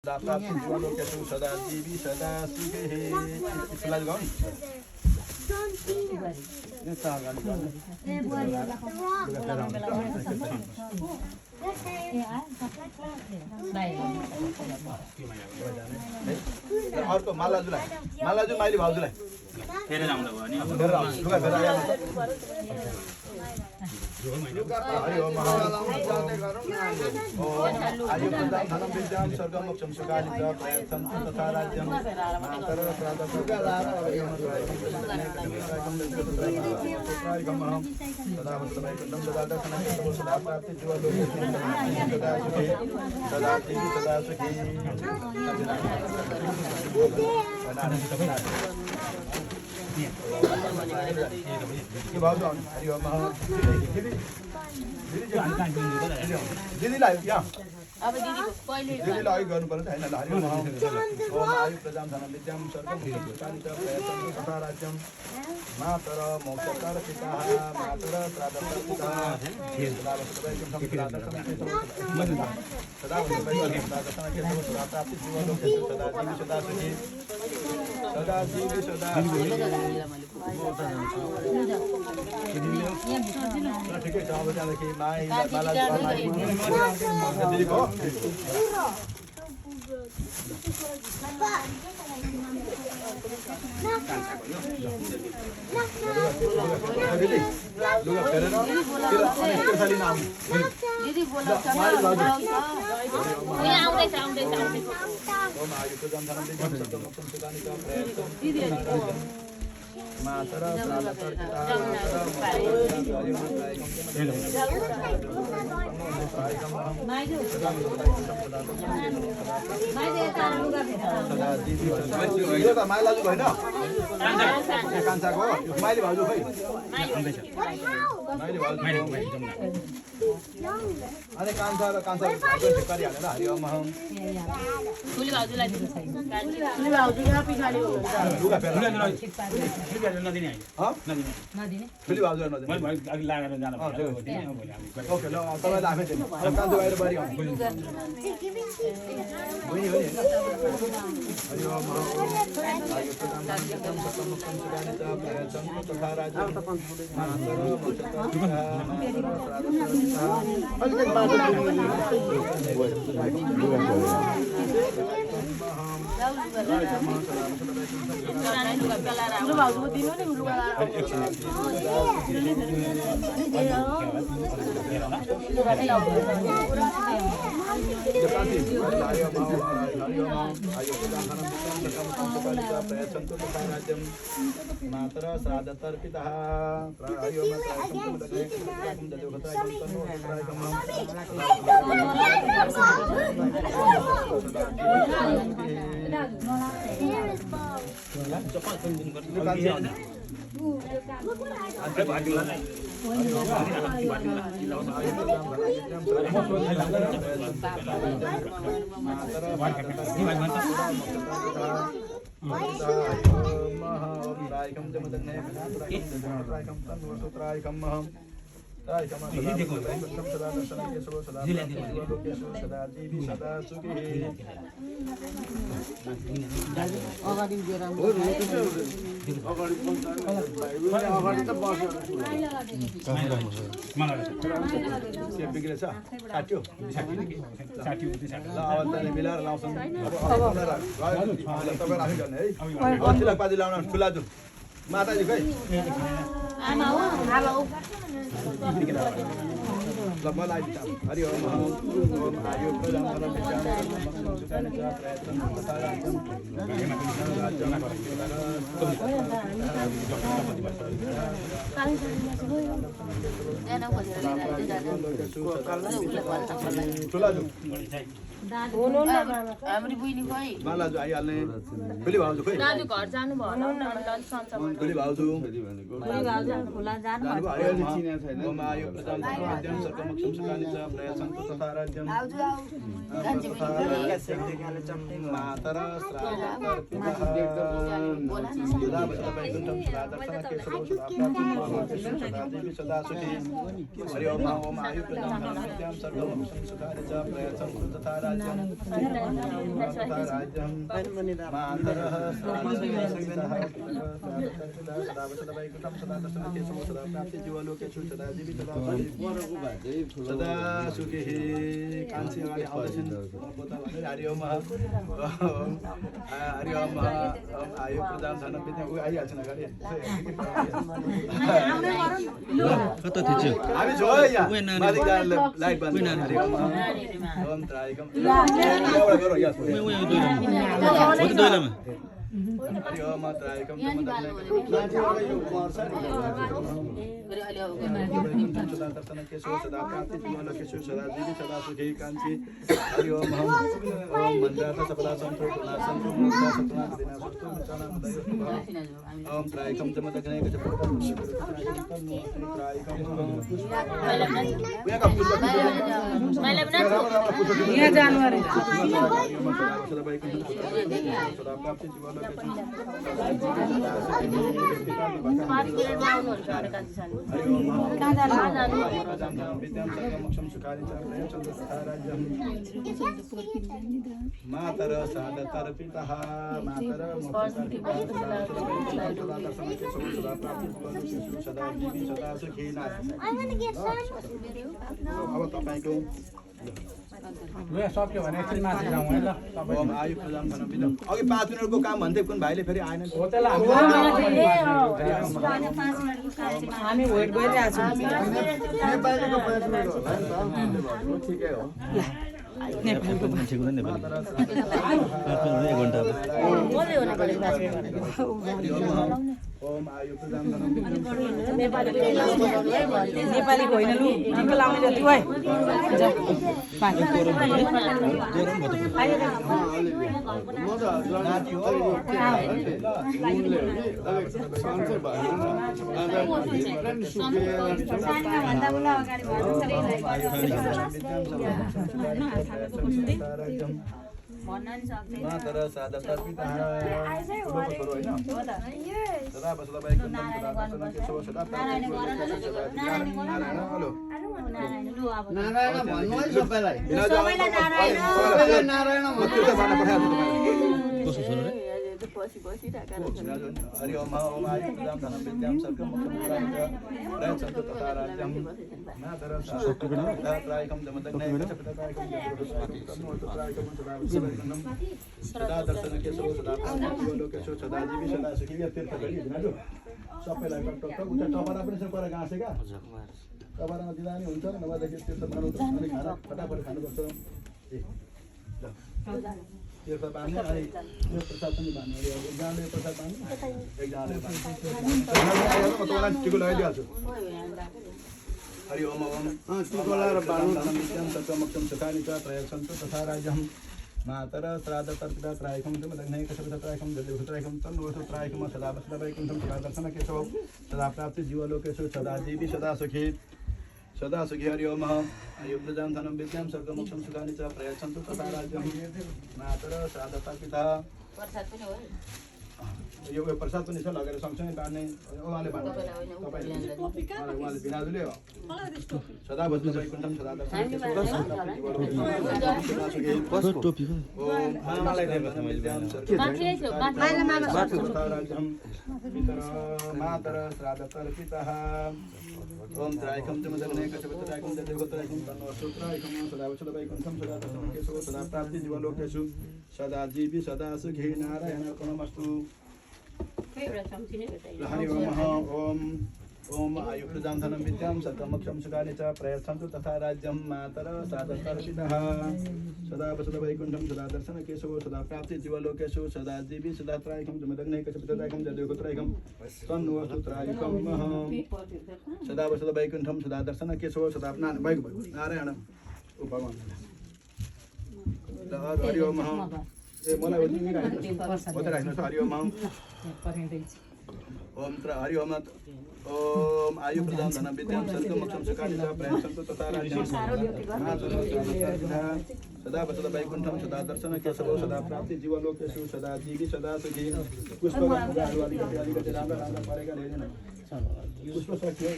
दाता लोकेशु सदा जीवी सदा सुखे इसलाई गाउँ अर्को मालाजु माइली भाउजूलाई फेरि आउँदा भयो नि फेरि आउँछ लुगा फेरि आइहाल्छ हरि ओम आयु प्रदान धनम विद्याम स्वर्गम मोक्षम सुखानि च प्रयत्नं तथा राज्यं मातर प्रातः सदा वस्तुमैकं सदा दर्शनं सदा प्राप्ति जीवलोके सदा सुखे सदा जीवी सदा सुखी दिदीलाई यहाँ अब दिदीको पहिले दिदीलाई अघि गर्नु पर्छ हैन हरि ओम आयु प्रजाम धनम विद्याम सर्वं सुखानि च प्रयत्नं तथा राज्यं मातर मोक्षकर पिता मातर प्रातः पिता सदा वस्तुमैकं सदा प्राप्ति जीवलोके सदा जीवी सदा सुखी सदा जीवी सदा ठिकै छ अब त्यहाँदेखि दिदीको लुगा फेरेर दिदी बोलाउँछ आउँदैछ ओम आयु प्रदान धनम विद्याम सर्वं मोक्षं सुखानि च प्रयत्नं मातर प्रातः माइलाजु होइन कान्छाको माइली भाउजू खै माइली भाउजू अनि कान्छा र कान्छा ठिक्कारी हालेर हरि ओम ठुली भाउजूलाई लुगा फेरेर नदिने ठुली भाउजू नदिने अघि लागेर जानु ओके ल तपाईँ आफै दिनु कान्छो बाहिर बढी आउनु हरि ओम आयु प्रदान धनम सर्वं सुखानि च प्रयत्नं तथा राज्यं मातर श्राद्धतर्पितः बिग्रेछ काट्यो मिलाएर लाउँछौँ तपाईँ आफै गर्ने है पाजी लाउन ठुलाजु माताजी खै ल म लगाइदिन्छ हरि ओम आयु प्रदान धनम विद्याम सुखानि च प्रयत्नं तथा राज्यं ठुलाजु हाम्रो बुइनी खै मालाजु आइहाल्ने ठुली भाउजू खै दाजु घर जानु भएन ठुली भाउजू खोला जानु ओम आयु प्रदान धनम विद्याम सर्वं मोक्षं सुखानि च प्रयत्नं तथा राज्यं मातर सदा सुखी हरि ओम आयु प्रदान धनम विद्याम सर्वं मोक्षं सुखानि च प्रयत्नं तथा राज्यं तथा राज्यं मातरः श्राद्धतर्पितः सदा वैकुण्ठं सदा दर्शनकेशवो सदा प्राप्तिजीवलोकेषु सदा जीवितदा सदा सुखी कान्छी अगाडि आउँदैछन् हरि ओम हरि ओम आयु प्रदान धन विद्या आइहाल्छन् अगाडि कता थिच्यो हामी छ यहाँ मालिक लाइट बन्द हरि ओम ओम त्रायकम एउटा गरौ यहाँ हो त दोइलामा हरि ओम त्रायकम सदा दर्शन केशव सदा प्राप्ति जीवलोकेषु सदा जीवी सदा सुखी कान्छी हरि ओम ओम मन्त्रार्थ सफला सन्तोष नाशन्तु मोक्ष सतना दिना सस्तु चना मदयो ओम त्रायकम जमदग्ने गजपदं त्रायकम यहाँ जानु अरे सदा प्राप्ति जीवलोकेषु मातर सादतर पितः मातर सदा जीवी सदा सुखी अब तपाईको सक्यो भने एकछिन माथि जाउँ है ल ओम आयु प्रदान धन विदम अघि 5 मिनेटको काम भन्थे कुन भाइले फेरि आएन हामी वेट गरिरहेको छौँ नेपालीको 5 मिनेट होला नि त ठिकै हो नेपालको मान्छेको त नेपाली 1 घण्टा ओम आयु प्रदान धन नेपाली होइन लु टिको लाउने जति भए मातर सादतर पितः सदा बसदा वैकुण्ठं सदा दर्शन केशव सदा नारायण भन्नु है सबैलाई नारायण कसो छोरो रे हरि ओम ओम आयु प्रदान धन विद्यां सर्वं प्रयच्छन्तु तथा राज्यं मातर त्रायकं जमदग्ने सदा दर्शन केशव सदा लोकेशो सदा जीवी सदा सुखी तीर्थ गरी दिनाजु सबैलाई टक उता टपरा पनि छ पर गाँसेका टपरामा दिँदा नि हुन्छ नभएदेखि तीर्थ खानु अनि खाना फटाफट खानुपर्छ तीर्थ पानी अनि यो प्रसाद पनि पानी एकजनाले प्रसाद पानी एकजनाले पानी तपाईँलाई टिको लगाइदिइहाल्छु हरि ओम ओम टिको लगाएर पानी नित्यं सत्वमक्षं सुखानि च प्रयच्छन्तु तथा राज्यं मातर श्राद्ध तर्पिता त्रायकं जमदग्ने कशपत्रायकं जलभूत्रायकं तन्वसुत्रायकं सदा वसदा वैकुण्ठं सदा दर्शन केशव सदा प्राप्ति जीवलोकेषु सदा जीवी सदा सुखी हरि ओम आयुर्दां धनं विद्यां सर्वमोक्षं सुखानि च प्रयच्छन्तु तथा राज्यं मातर श्राद्ध तर्पिता यो प्रसाद पनि छ लगेर सँगसँगै बाँड्ने उहाँले बाँड्नु उहाँले भिनाजुले हो सदा बस्नु वैकुण्ठं सदा दर्शन टोपीको मातर श्राद्ध तर्पितः ओम त्रायकं जमदग्ने कशपत्रायकं जलभूत्रायकं तन्वसुत्रायकं सदा वसदा वैकुण्ठं सदा दर्शन केशव सदा प्राप्ति जीवलोकेषु सदा जीवी सदा सुखी नारायणार्पणमस्तु हरि ओम ओम आयु प्रदान धनं विद्यां सर्वमक्षं सुखानि च प्रयच्छन्तु तथा राज्यं मातर सादतर्पितः सदा वसदा वैकुण्ठं सदा दर्शन केशव सदा प्राप्ति जीवलोकेषु सदा जीवी सदा त्रायकं जमदग्ने कशपत्रायकं जलभूत्रायकं तन्वसुत्रायकं सदा वसदा वैकुण्ठं सदा दर्शन केशव सदा नारायण भगवान् हरि ओम मलाई राख्नु छ हरि ओम ओम हरि ओम ओम आयु प्रदान धन विद्यां सर्वमक्षं सुखानि च प्रयच्छन्तु तथा राज्यं सदा वसद वैकुंठम सदा दर्शन केशव सदा प्राप्ति जीवलोकेषु सदा जीवी सदा सुखी पुष्पगंधावाली गजाली गजराम राम पारेगा ले लेना पुष्प साक्षी है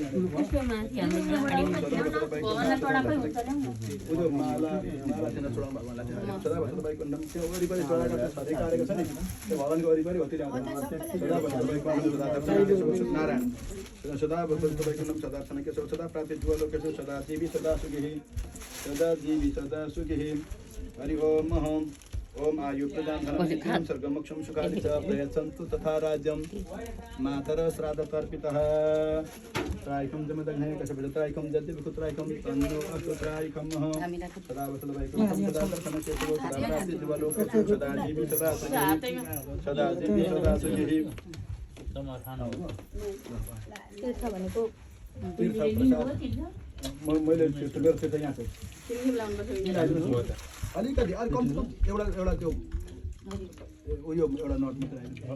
उधर माला थिएन छोडा भगवानलाई सदा वसद वैकुंठम त्यो वरिपरि चढाएको सधैँ काटेको छ नि त्यो भगवानको वरिपरि होती ल्याउँछ सदा वसद वैकुंठम सदा दर्शन केशव नारायण सदा वसद वैकुंठम सदा दर्शन केशव सदा प्राप्ति जीवलोकेषु सदा जीवी सदा सुखी सदा जीवी सदा सुखी हरि ओम अहम ओम आयु प्रदान धनम सर्गमक्षम सुखादि च प्रयच्छन्तु तथा राज्यम मातर श्राद्ध तर्पितः त्रायकं जमदग्ने कशपजत्रायकं जद्दिविकुत्रायकं तन्नो अस्तुत्रायकं सदा वसद वैकुंठं सदा दर्शन केशव सदा प्राप्ति जीवलोकेषु सदा जीवी सदा सुखी सदा जीवी सदा सुखी मैले त्यो मेरो त्यो यहाँ छ अलिकति अलिक कम एउटा त्यो उयो एउटा नट मात्रै आइदिन्छ